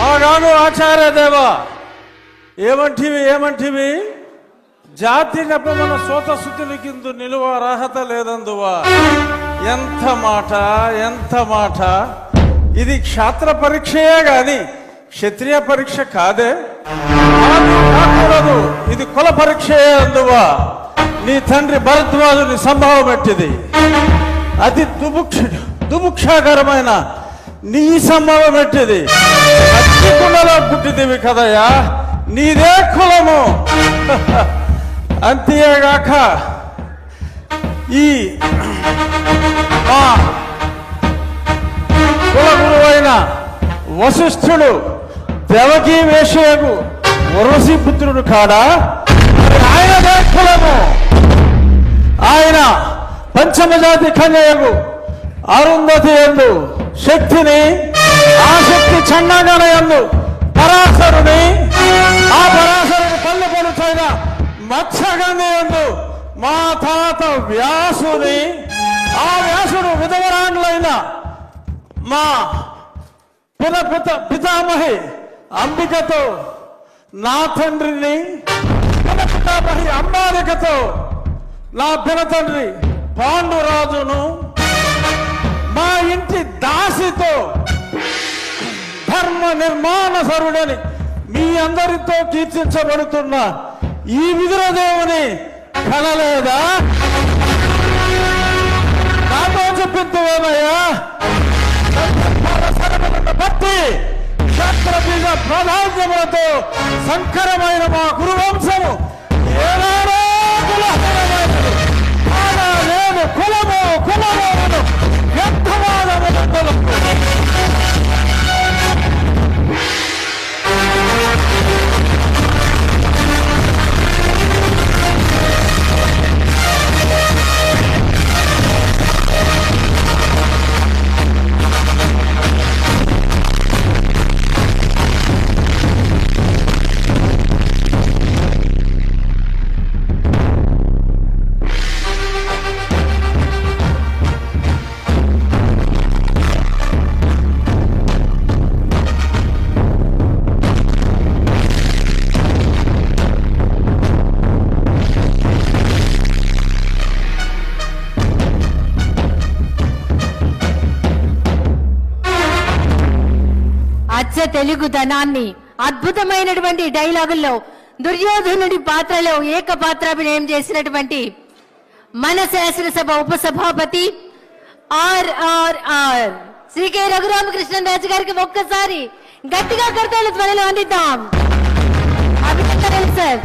ఆగాను ఆచార్య దేవా, ఏమంటివి జాతి నెపమన సోత శుద్ధిని కింద నిలువ అర్హత లేదందువా. ఎంత మాట ఇది క్షాత్ర పరీక్షయే గాని క్షత్రియ పరీక్ష కాదే. కాకూడదు, ఇది కుల పరీక్షయే అందువా. నీ తండ్రి భరద్వాజుని సంభవం ఎట్టిది, అతి దుముక్షాకరమైన నీ సంభవం ఎట్టిది. అగ్నికుండలో పుట్టిదివి కదయా, నీదే కులము. అంతేగాక ఈ మా కుల గురువైన వశిష్ఠుడు దేవకీ వేషయకు వరసి పుత్రుడు కాడా, ఆయనదే కులము. ఆయన పంచమజాతి కన్యకు అరుంధతి యందు శక్తిని, ఆ శక్తి చండాగణ యందు పరాశరుని, ఆ పరాశరుని పల్లె పడుచైన మత్స్యగంధి యందు మా తాత వ్యాసుని, ఆ వ్యాసుడు విధవరాండ్లైన మా పితామహి అంబికతో, నా తండ్రిని పితామహి అంబాలికతో, నా పినతండ్రి పాండురాజును, మా ఇంటి దాసితో ధర్మ నిర్మాణ సరుడని మీ అందరితో కీర్తించబడుతున్న ఈ విదురదేవుని కనలేదా? నాతో చెప్పిందేమయ్యా, భక్తి క్షత్రబీజ ప్రాధాన్యములతో సంకరమైన మా గురువంశము ఏనాడో కులహీనమైనది. నేను కులము వ్యర్థవాదములు. తెలుగుదనాన్ని అద్భుతమైనటువంటి డైలాగుల్లో దుర్యోధనుడి పాత్రలో ఏకపాత్రాభినయం చేసినటువంటి మన శాసనసభ ఉపసభాపతి ఆర్ఆర్ఆర్ శ్రీ కె రఘురామకృష్ణరాజు గారికి ఒక్కసారి గట్టిగా కర్తవ్య ధ్వనిలో అందిద్దాం. అభినందనలు సార్.